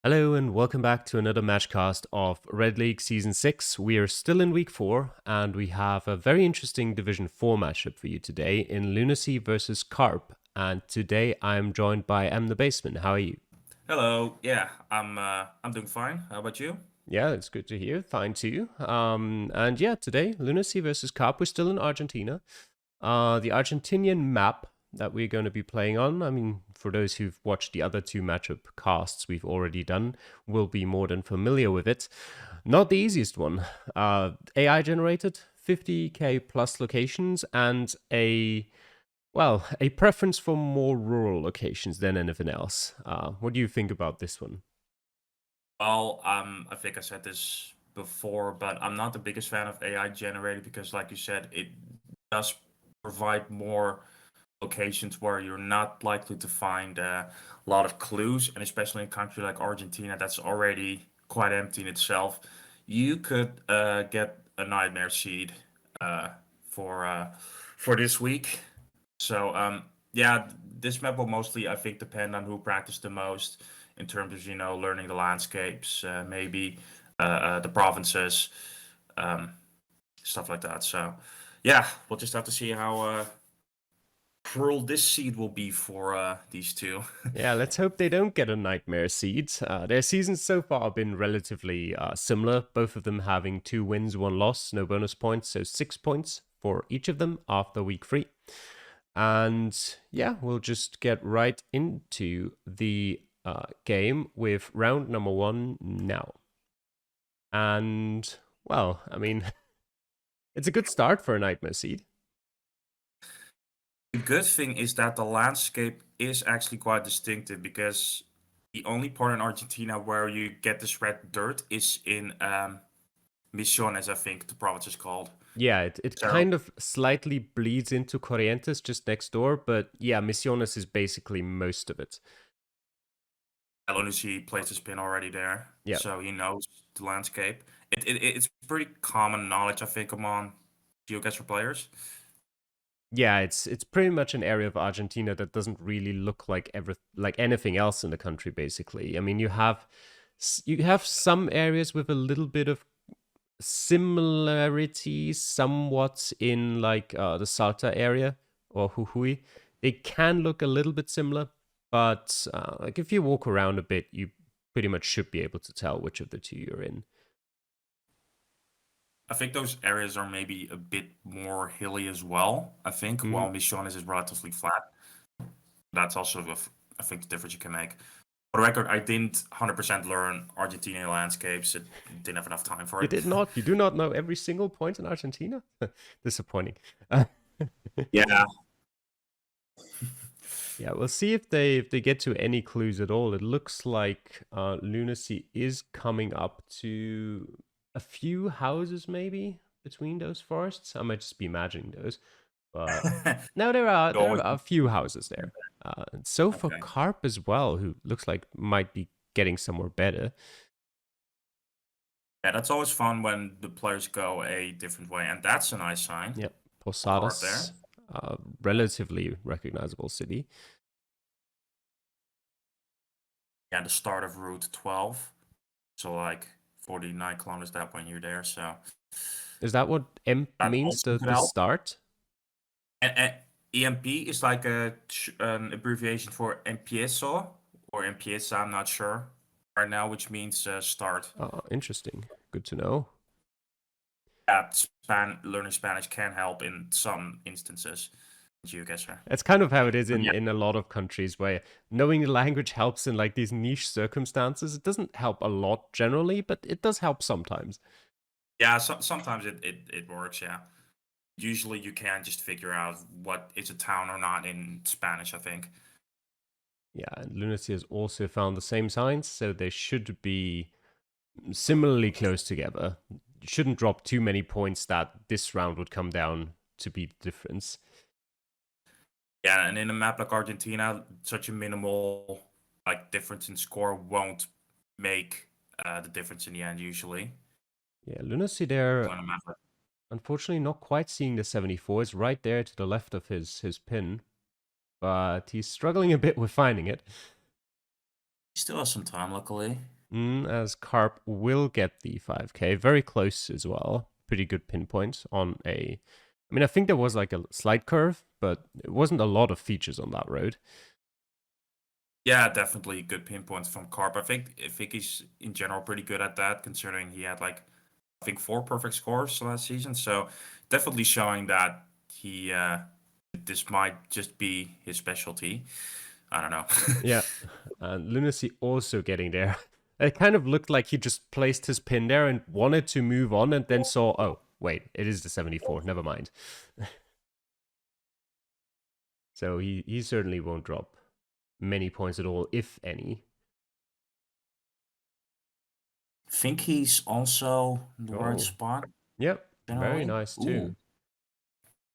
Hello and welcome back to another matchcast of Red League Season 6. We are still in Week 4 and we have a very interesting Division 4 matchup for you today in Lunacy versus Carp. And today I'm joined by M the Baseman. How are you? Hello. Yeah, I'm doing fine. How about you? Yeah, it's good to hear. Fine too. And yeah, today Lunacy versus Carp. We're still in Argentina. The Argentinian map that we're going to be playing on, I mean, for those who've watched the other two matchup casts we've already done, will be more than familiar with it. Not the easiest one. AI generated, 50k plus locations, and a preference for more rural locations than anything else. What do you think about this one? Well, I think I said this before, but I'm not the biggest fan of AI generated because, like you said, it does provide more locations where you're not likely to find a lot of clues, and especially in a country like Argentina, that's already quite empty in itself. You could get a nightmare seed uh, for uh, for this week. So yeah, this map will mostly, I think, depend on who practiced the most in terms of learning the landscapes, maybe the provinces, um, stuff like that. So yeah, we'll just have to see how cruel this seed will be for these two. Yeah, let's hope they don't get a nightmare seed. Their seasons so far have been relatively similar, both of them having 2 wins, 1 loss, no bonus points, so 6 points for each of them after week 3. And yeah, we'll just get right into the game with round number 1 now. And, well, I mean, it's a good start for a nightmare seed. The good thing is that the landscape is actually quite distinctive because the only part in Argentina where you get this red dirt is in Misiones, I think the province is called. Yeah, it So kind of slightly bleeds into Corrientes just next door, but yeah, Misiones is basically most of it. Lunacy placed a spin already there, Yeah. so he knows the landscape. It's pretty common knowledge, I think, among Geoguessr players. Yeah, it's pretty much an area of Argentina that doesn't really look like like anything else in the country basically. I mean, you have some areas with a little bit of similarity somewhat in like the Salta area or Jujuy. They can look a little bit similar, but like if you walk around a bit, you pretty much should be able to tell which of the two you're in. I think those areas are maybe a bit more hilly as well, I think, Mm. while Misiones is relatively flat. That's also, I think, the difference you can make. For the record, I didn't 100% learn Argentinian landscapes. It didn't have enough time for You it. did not. You do not know every single point in Argentina. Disappointing. Yeah, Yeah, we'll see if they get to any clues at all. It looks like Lunacy is coming up to a few houses maybe between those forests. I might just be imagining those, but no, there are you there always are a few houses there. And so for okay. Carp as well, who looks like might be getting somewhere better. Yeah, that's always fun when the players go a different way, and that's a nice sign. Yep, Card there. Posadas, relatively recognizable city. Yeah, the start of Route 12. So like 49 kilometers that when you're there. So Is that what M that means? also The could the help. start? And EMP is like an abbreviation for empiezo or empieza, I'm not sure right now, which means start. Interesting. Good to know. Yeah, learning Spanish can help in some instances. Geoguessr. It's kind of how it is But in yeah, in a lot of countries where knowing the language helps in like these niche circumstances. It doesn't help a lot generally, but it does help sometimes. yeah. Sometimes it works. Yeah. Usually you can just figure out what is a town or not in Spanish, I think. Yeah, and Lunacy has also found the same signs, so they should be similarly close together. You shouldn't drop too many points that this round would come down to be the difference. Yeah, and in a map like Argentina, such a minimal like difference in score won't make the difference in the end usually. Yeah, Lunacy there, On a map like unfortunately not quite seeing the 74. It's right there to the left of his pin, but he's struggling a bit with finding it. Still has some time, luckily. As Carp will get the 5K, very close as well. Pretty good pinpoint on a. I mean, I think there was like a slight curve, but it wasn't a lot of features on that road. Yeah, definitely good pinpoints from Carp. I think he's in general pretty good at that, considering he had like I think 4 perfect scores last season. So definitely showing that he this might just be his specialty. I don't know. Yeah, and Lunacy also getting there. It kind of looked like he just placed his pin there and wanted to move on, and then saw, oh wait, it is the 74. Never mind. So he certainly won't drop many points at all, if any. Think he's also in the right Oh, spot yep, very generally. nice too. Ooh.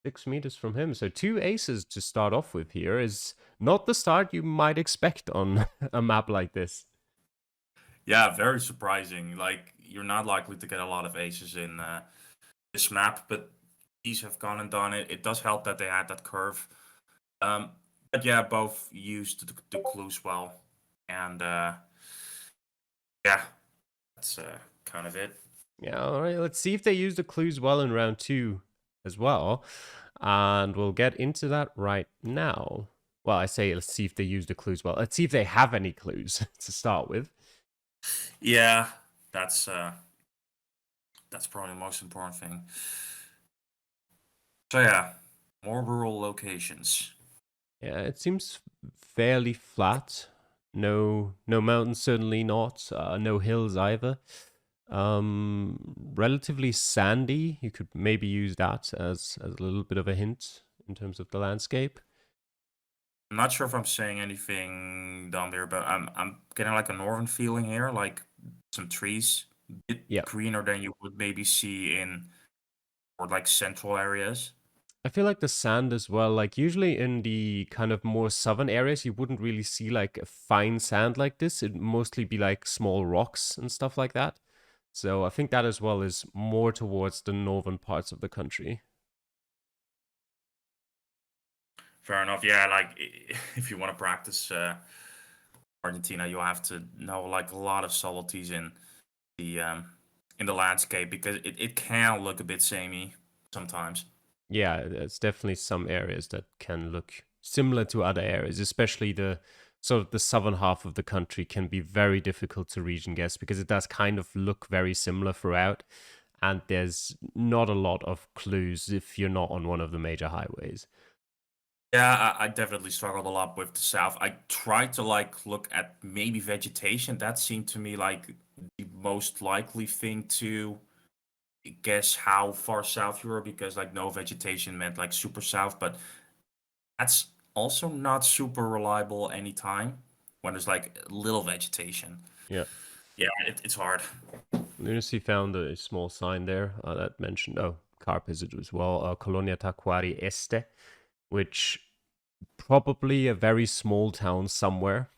6 meters from him. So 2 aces to start off with here is not the start you might expect on a map like this. Yeah, very surprising. Like you're not likely to get a lot of aces in this map, but these have gone and done it. It does help that they had that curve. Um, but yeah, both used the clues well, and yeah, that's kind of it. Yeah, all right. Let's see if they use the clues well in round 2 as well. And we'll get into that right now. Well, I say let's see if they use the clues well. Let's see if they have any clues to start with. Yeah, that's probably the most important thing. So yeah, more rural locations. Yeah, it seems fairly flat. No mountains, certainly not. No hills either. Relatively sandy. You could maybe use that as a little bit of a hint in terms of the landscape. I'm not sure if I'm saying anything down there, but I'm getting like a northern feeling here, like some trees, a bit Yeah. greener than you would maybe see in or like central areas. I feel like the sand as well, like usually in the kind of more southern areas, you wouldn't really see like a fine sand like this. It'd mostly be like small rocks and stuff like that. So I think that as well is more towards the northern parts of the country. Fair enough. Yeah, like if you want to practice Argentina, you have to know like a lot of subtleties the um in the landscape because it can look a bit samey sometimes. Yeah, there's definitely some areas that can look similar to other areas, especially the sort of the southern half of the country can be very difficult to region guess because it does kind of look very similar throughout. And there's not a lot of clues if you're not on one of the major highways. Yeah, I definitely struggled a lot with the south. I tried to like look at maybe vegetation. That seemed to me like the most likely thing to guess how far south you were because like no vegetation meant like super south, but that's also not super reliable anytime when there's like little vegetation. Yeah. Yeah, it's hard. Lunacy found a small sign there that mentioned, oh, Carpizid as well, Colonia Taquari Este, which probably a very small town somewhere.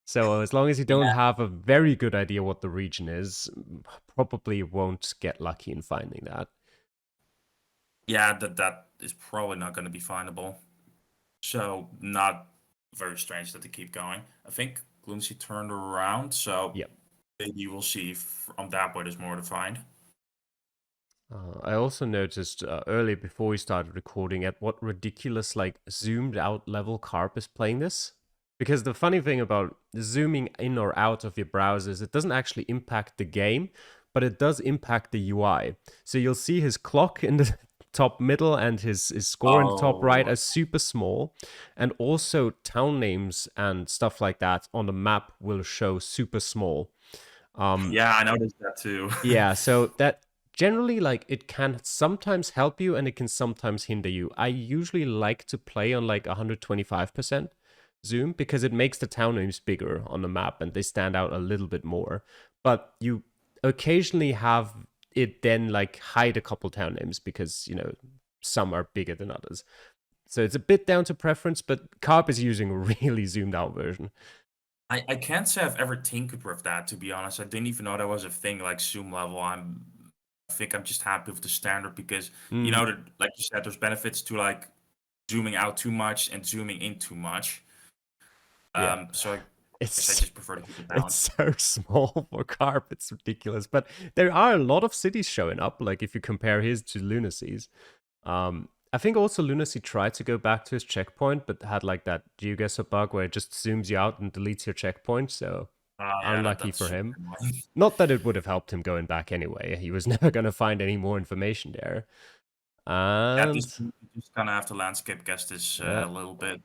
So as long as you don't Yeah, have a very good idea what the region is, probably won't get lucky in finding that. yeah, that is probably not going to be findable. So not very strange that they keep going. I think Gloomsy turned around, so Yep. maybe we'll see if on that way there's more to find. I also noticed earlier before we started recording at what ridiculous like zoomed out level Carp is playing this. Because the funny thing about zooming in or out of your browser is it doesn't actually impact the game, but it does impact the UI. So you'll see his clock in the top middle and his score in the top right Oh, as super small. And also town names and stuff like that on the map will show super small. yeah, I noticed that too. Yeah, so that generally like it can sometimes help you and it can sometimes hinder you. I usually like to play on like 125% zoom because it makes the town names bigger on the map and they stand out a little bit more. But you occasionally have it then like hide a couple town names because, some are bigger than others. So it's a bit down to preference, but Carp is using a really zoomed out version. I can't say I've ever tinkered with that, to be honest. I didn't even know that was a thing like zoom level. I think I'm just happy with the standard because Mm, like you said, there's benefits to like zooming out too much and zooming in too much. yeah. So guess I It's just prefer to keep it it's balanced. so small for Carp. It's ridiculous. But there are a lot of cities showing up. Like if you compare his to Lunacy's. I think also Lunacy tried to go back to his checkpoint, but had like that Geoguessr bug where it just zooms you out and deletes your checkpoint. So Yeah, unlucky that's for super him. annoying. Not that it would have helped him going back anyway. He was never going to find any more information there. At this And point, you just kind of have to landscape guess this yeah, a little bit.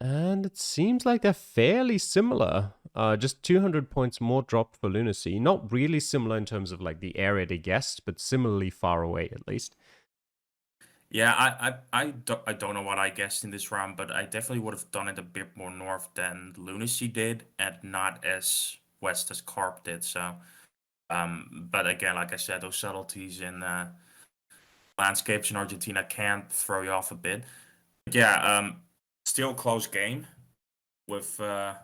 and it seems like they're fairly similar. Just 200 points more dropped for Lunacy. Not really similar in terms of like the area they guessed, but similarly far away at least. Yeah, I don't know what I guessed in this round, but I definitely would have done it a bit more north than Lunacy did, and not as west as Carp did. So, but again, like I said, those subtleties in landscapes in Argentina can throw you off a bit. But yeah, still close game with the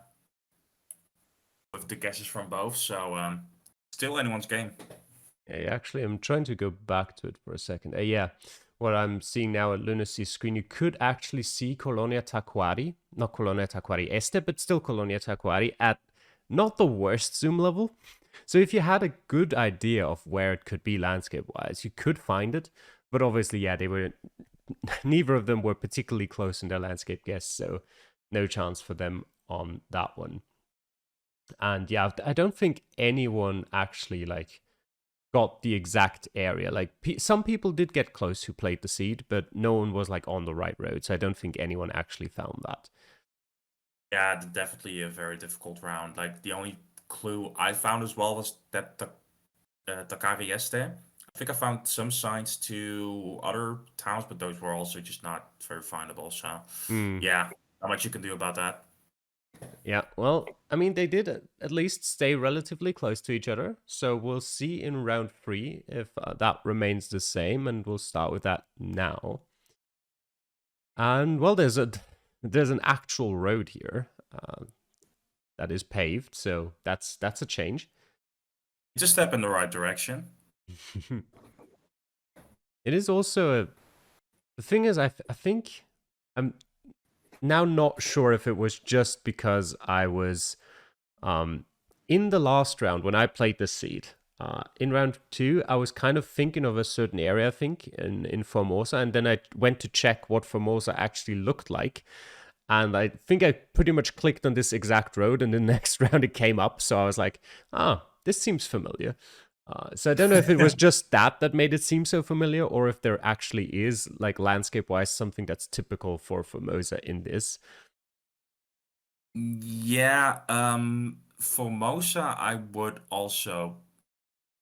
guesses from both. So, still anyone's game. Yeah, actually, I'm trying to go back to it for a second. Yeah, what I'm seeing now at Lunacy's screen, you could actually see Colonia Tacuari, not Colonia Tacuari Este, but still Colonia Tacuari at not the worst zoom level. So if you had a good idea of where it could be landscape-wise, you could find it. But obviously, yeah, they were neither of them were particularly close in their landscape guess, so no chance for them on that one. And yeah, I don't think anyone actually like got the exact area. Like some people did get close who played the seed, but no one was like on the right road. So I don't think anyone actually found that. Yeah, definitely a very difficult round. Like the only clue I found as well was that the Takagi Este. I think I found some signs to other towns, but those were also just not very findable. So, Hmm. yeah, not much you can do about that. Yeah, well, I mean, they did at least stay relatively close to each other. So we'll see in round 3 if that remains the same, and we'll start with that now. And well, there's an actual road here that is paved, so that's a change. It's a step in the right direction. It is also the thing is I think I'm now not sure if it was just because I was in the last round when I played the seed. In round 2, I was kind of thinking of a certain area, I think, in Formosa, and then I went to check what Formosa actually looked like. And I think I pretty much clicked on this exact road, and the next round it came up. So I was like, this seems familiar. So I don't know if it was just that made it seem so familiar, or if there actually is, like landscape-wise, something that's typical for Formosa in this. Yeah, Formosa, I would also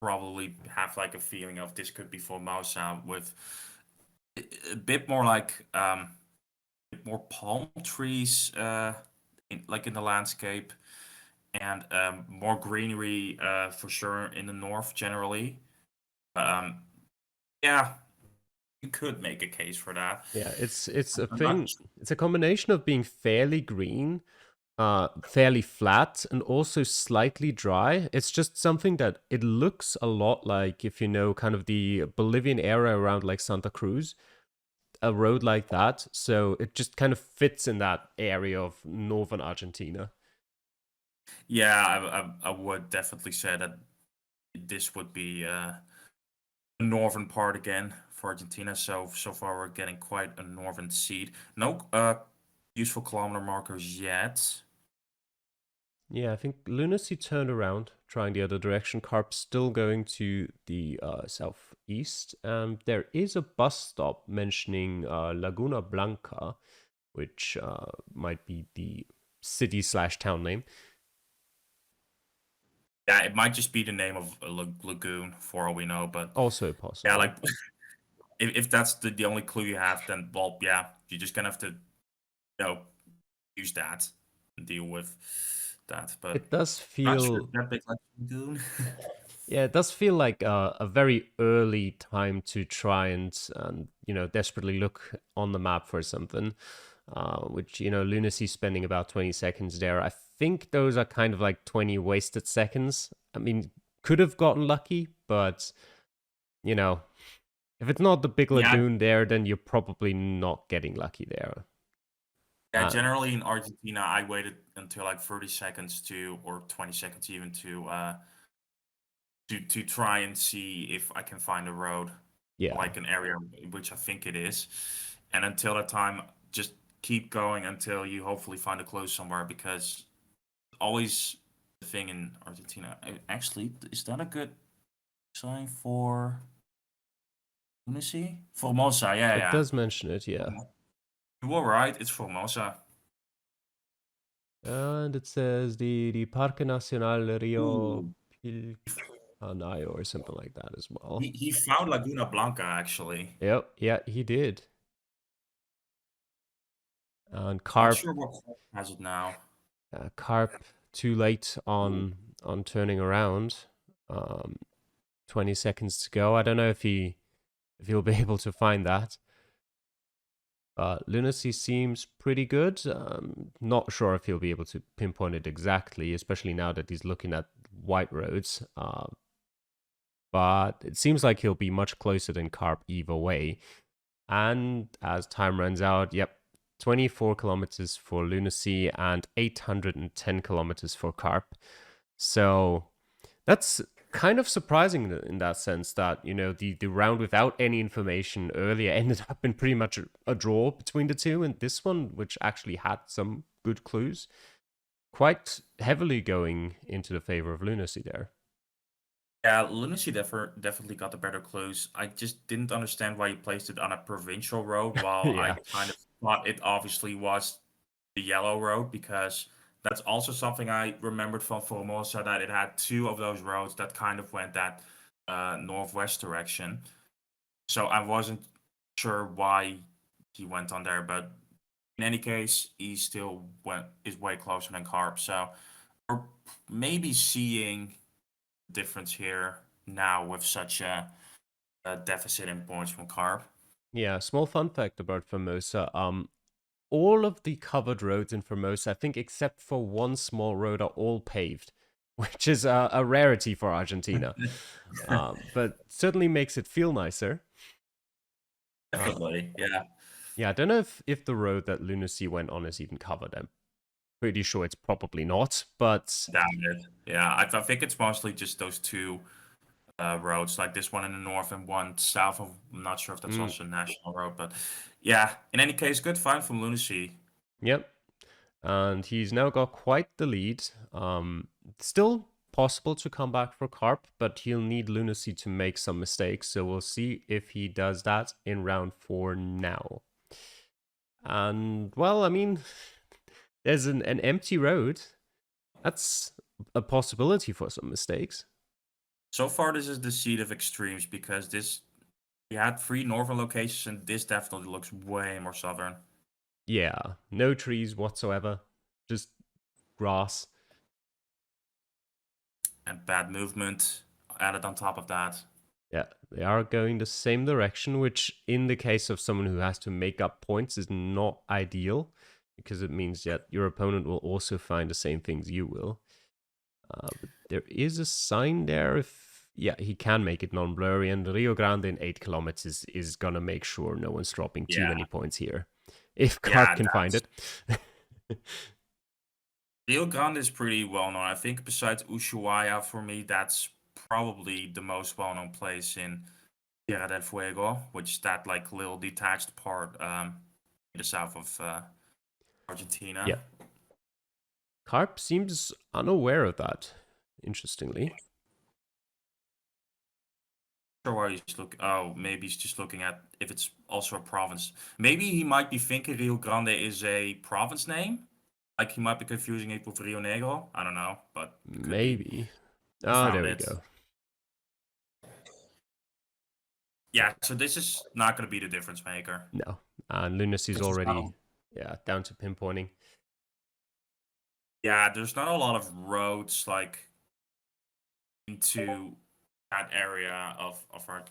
probably have like a feeling of this could be Formosa with a bit more like more palm trees like in the landscape, and more greenery for sure in the north generally. Um, yeah, you could make a case for that. Yeah, it's a I'm not. thing. It's a combination of being fairly green, fairly flat, and also slightly dry. It's just something that it looks a lot like, if you know, kind of the Bolivian area around like Santa Cruz, a road like that. So it just kind of fits in that area of northern Argentina. Yeah, I would definitely say that this would be the northern part again for Argentina. So far we're getting quite a northern seed. No useful kilometer markers yet. Yeah, I think Lunacy turned around, trying the other direction. Carp's still going to the southeast. There is a bus stop mentioning Laguna Blanca, which might be the city/town name. Yeah, it might just be the name of a lagoon for all we know, but Also yeah, possible. like if that's the only clue you have, then well, yeah, you're just gonna have to use that and deal with that. But It does I'm not sure feel, if that big like lagoon. yeah, it does feel like a very early time to try and desperately look on the map for something. Which Lunacy spending about 20 seconds there. I think those are kind of like 20 wasted seconds. I mean, could have gotten lucky, but you know, if it's not the big Yeah, lagoon there, then you're probably not getting lucky there. Yeah, generally in Argentina, I waited until like 30 seconds or 20 seconds even to try and see if I can find a road, Yeah, like an area which I think it is. And until that time, just keep going until you hopefully find a close somewhere because always the thing in Argentina. Actually, is that a good sign for Lunacy? Formosa, yeah, it yeah. does mention it, yeah. You were right, it's Formosa. And it says the Parque Nacional Rio Ooh. Pilcomayo or something like that as well. He found Laguna Blanca actually. Yep, yeah, he did. And Not Carp, sure what club has it now. Carp too late Ooh. on turning around. Um, 20 seconds to go. I don't know if he'll be able to find that. Lunacy seems pretty good. Not sure if he'll be able to pinpoint it exactly, especially now that he's looking at white roads. But it seems like he'll be much closer than Carp either way. And as time runs out, yep, 24 kilometers for Lunacy and 810 kilometers for Carp. So that's kind of surprising in that sense that, the round without any information earlier ended up in pretty much a draw between the two. And this one, which actually had some good clues, quite heavily going into the favor of Lunacy there. Yeah, Lunacy definitely got the better clues. I just didn't understand why he placed it on a provincial road while I Yeah. kind of thought it obviously was the yellow road because that's also something I remembered from Formosa that it had two of those roads that kind of went that northwest direction. So I wasn't sure why he went on there, but in any case, he still is way closer than Carp. So we're maybe seeing difference here now with such a deficit in points from Carp. Yeah, small fun fact about Formosa. All of the covered roads in Formosa, I think except for one small road, are all paved, which is a rarity for Argentina. But certainly makes it feel nicer. Uh, Definitely, yeah. yeah, I don't know if the road that Lunacy went on is even covered. I'm pretty sure it's probably not, but Damn it. Yeah, I think it's mostly just those two roads, like this one in the north and one south of. I'm not sure if that's mm, also a national road, but yeah. In any case, good find from Lunacy. yep. And he's now got quite the lead. Still possible to come back for Carp, but he'll need Lunacy to make some mistakes. So we'll see if he does that in round 4 now. And, well, I mean, there's an empty road. That's a possibility for some mistakes. So far, this is the seed of extremes because we had three northern locations, and this definitely looks way more southern. Yeah, no trees whatsoever, just grass. And bad movement added on top of that. Yeah, they are going the same direction, which in the case of someone who has to make up points is not ideal because it means that your opponent will also find the same things you will. But there is a sign there if, yeah, he can make it non-blurry, and Rio Grande in 8 kilometers is going to make sure no one's dropping too Yeah, many points here. If Carp yeah, can find that's it. Rio Grande is pretty well known. I think besides Ushuaia, for me, that's probably the most well-known place in Tierra del Fuego, which is that like little detached part in the south of Yeah, Argentina. Carp seems unaware of that, interestingly. Sure, why he's look. Oh, maybe he's just looking at if it's also a province. Maybe he might be thinking Rio Grande is a province name. Like he might be confusing it with Rio Negro. I don't know, but it could be. Maybe. He Ah, there found we it. go. Yeah, so this is not going to be the difference maker. No. And Lunacy's Which is already, not. yeah, down to pinpointing. Yeah, there's not a lot of roads like into that area of our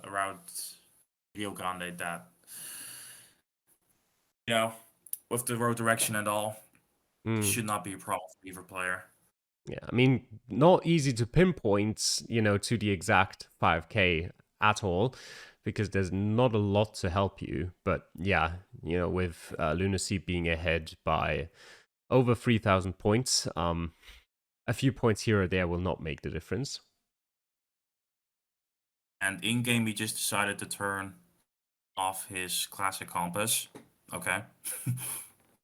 around Rio Grande that you know with the road direction and all Mm. should not be a problem for either player. Yeah, I mean, not easy to pinpoint, to the exact 5K at all. because there's not a lot to help you. But yeah, with Lunacy being ahead by over 3,000 points, a few points here or there will not make the difference. And in game, he just decided to turn off his classic compass. Okay.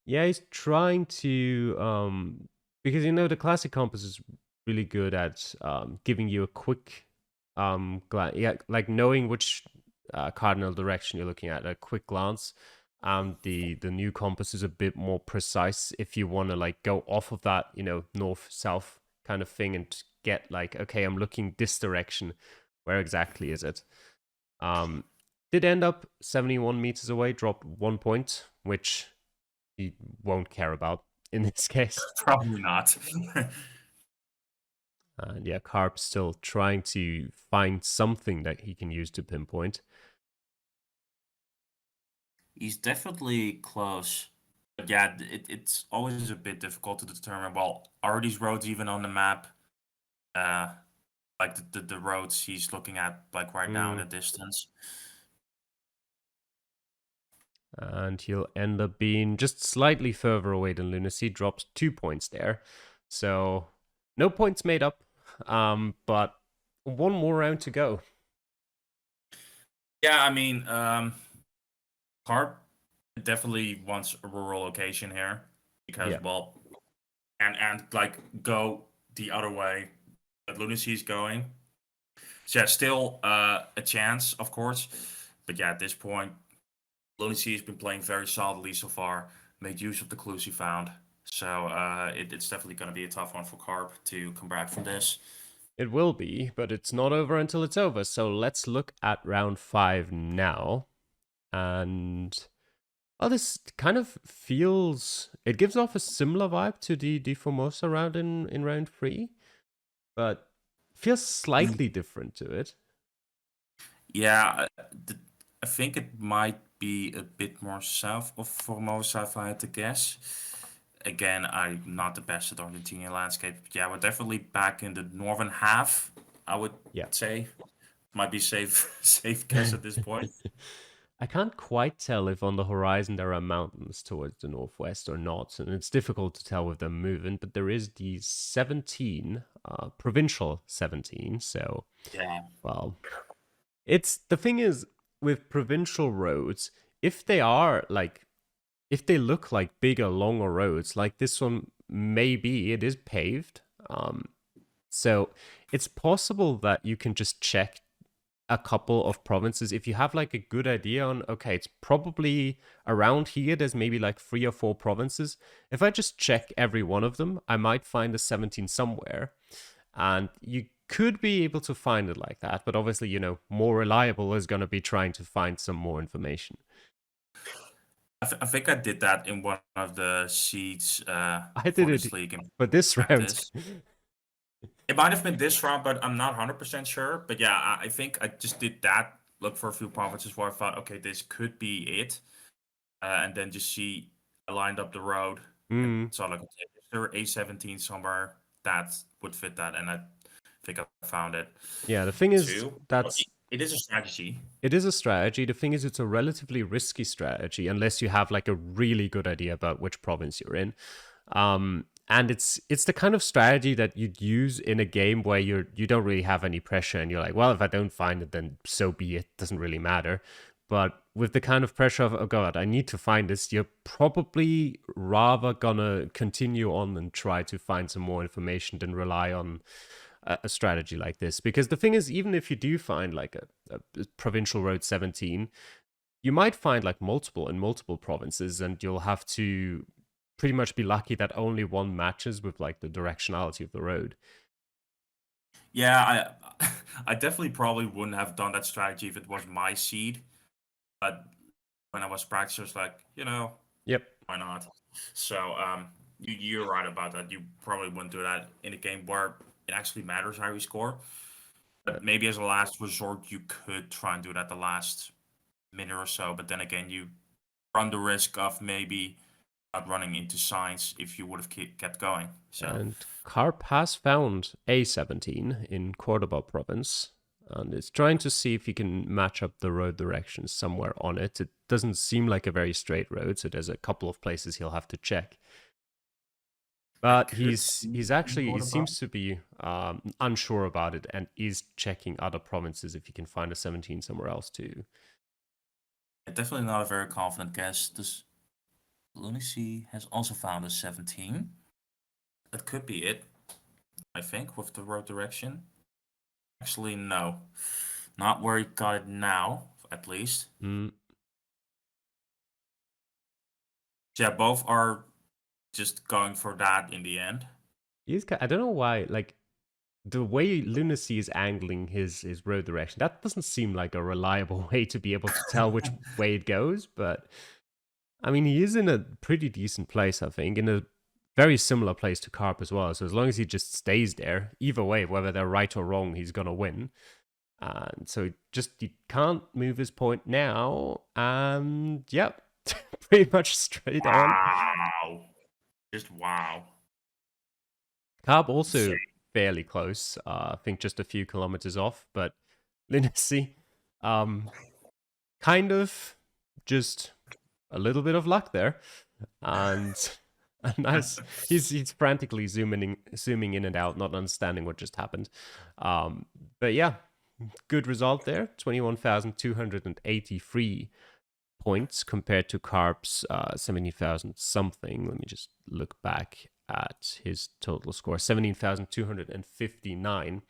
Yeah, he's trying to because the classic compass is really good at giving you a quick yeah, like knowing which cardinal direction you're looking at a quick glance. The new compass is a bit more precise if you want to like go off of that, north south kind of thing and get like, okay, I'm looking this direction. Where exactly is it? Did end up 71 meters away, dropped 1 point, which he won't care about in this case. Probably not. And yeah, Carp's still trying to find something that he can use to pinpoint. He's definitely close. But yeah, it's always a bit difficult to determine, well, are these roads even on the map? Like the roads he's looking at, like right now in the distance. And he'll end up being just slightly further away than Lunacy, drops 2 points there. So no points made up, but one more round to go. Yeah, I mean, Carp definitely wants a rural location here because, Yeah. well, and like go the other way that Lunacy is going. So yeah, still a chance, of course, but yeah, at this point, Lunacy has been playing very solidly so far, made use of the clues he found. So it's definitely going to be a tough one for Carp to come back from this. It will be, but it's not over until it's over. So let's look at round 5 now. And this kind of feels, it gives off a similar vibe to the Formosa round in round 3, but feels slightly different to it. Yeah, I think it might be a bit more south of Formosa if I had to guess. Again, I'm not the best at Argentinian landscape. But yeah, we're definitely back in the northern half, I would Yeah. say. Might be safe guess at this point. I can't quite tell if on the horizon there are mountains towards the northwest or not, and it's difficult to tell with them moving, but there is the 17, provincial 17, so, Yeah. well, it's, the thing is, with provincial roads, if they look like bigger, longer roads, like this one, maybe it is paved, so it's possible that you can just check a couple of provinces if you have like a good idea on, okay, it's probably around here, there's maybe like 3 or 4 provinces. If I just check every one of them, I might find a 17 somewhere, and you could be able to find it like that, but obviously, more reliable is going to be trying to find some more information. I think I did that in one of the seeds I for did this it league in for this round. practice. It might have been this round, but I'm not 100% sure. But yeah, I think I just did that. Look for a few provinces where I thought, okay, this could be it. And then just see, I lined up the road and saw like, okay, is there A17 somewhere that would fit that? And I think I found it Yeah, the thing is, too. that's It is a strategy. it is a strategy. The thing is, it's a relatively risky strategy unless you have like a really good idea about which province you're in. And it's the kind of strategy that you'd use in a game where you don't really have any pressure and you're like, well, if I don't find it, then so be it. Doesn't really matter. But with the kind of pressure of, oh god, I need to find this, you're probably rather gonna continue on and try to find some more information than rely on a strategy like this. Because the thing is, even if you do find like a provincial road 17, you might find like multiple in multiple provinces, and you'll have to pretty much be lucky that only one matches with like the directionality of the road. Yeah, I definitely probably wouldn't have done that strategy if it was my seed. But when I was practicing, I was like, Yep. why not? So you're right about that. You probably wouldn't do that in a game where it actually matters how you score. But maybe as a last resort, you could try and do that the last minute or so. But then again, you run the risk of maybe not running into signs if you would have kept going. So And Carp has found A17 in Cordoba province. And it's trying to see if he can match up the road directions somewhere on it. It doesn't seem like a very straight road, so there's a couple of places he'll have to check. I But could he's see actually, he what about. seems to be unsure about it and is checking other provinces if he can find a 17 somewhere else too. Definitely not a very confident guess. This Lunacy has also found a 17. That could be it, I think, with the road direction. Actually, no. Not where he got it now, at least. Mm. Yeah, both are just going for that in the end. I don't know why, like, the way Lunacy is angling his road direction, that doesn't seem like a reliable way to be able to tell which way it goes. But I mean, he is in a pretty decent place, I think, in a very similar place to Carp as well. So as long as he just stays there, either way, whether they're right or wrong, he's gonna win. And so he can't move his point now. And yep, pretty much straight on. Wow. Just wow. Carp also Insane. fairly close. I think just a few kilometers off, but Lunacy, kind of just a little bit of luck there, and a nice. He's frantically zooming in and out, not understanding what just happened. But yeah, good result there. 21,283 points compared to Carp's 17,000 something. Let me just look back at his total score, 17,259.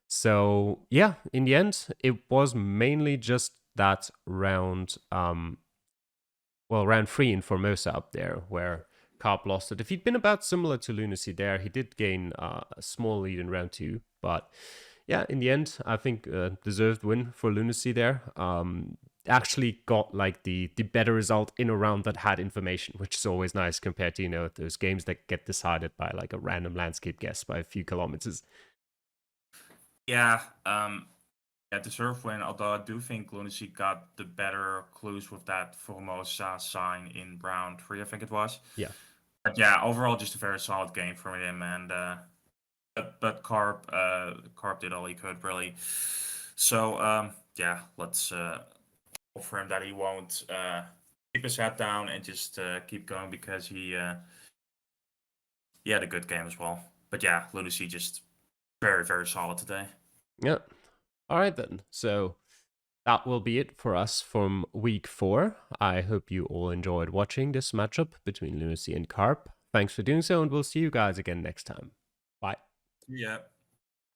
So yeah, in the end, it was mainly just that round, round 3 in Formosa up there, where Carp lost it. If he'd been about similar to Lunacy there, he did gain a small lead in round 2, but yeah, in the end, I think deserved win for Lunacy there. Actually got like the better result in a round that had information, which is always nice compared to those games that get decided by like a random landscape guess by a few kilometers. Yeah, deserved win, although I do think Lunacy got the better clues with that Formosa sign in round 3, I think it was. Yeah. But yeah, overall just a very solid game from him, and but Carp did all he could, really. So yeah, let's hope for him that he won't keep his head down and just keep going, because he had a good game as well. But yeah, Lunacy just very, very solid today. Yeah. All right then. So that will be it for us from week 4. I hope you all enjoyed watching this matchup between Lunacy and Carp. Thanks for doing so, and we'll see you guys again next time. Bye. Yeah.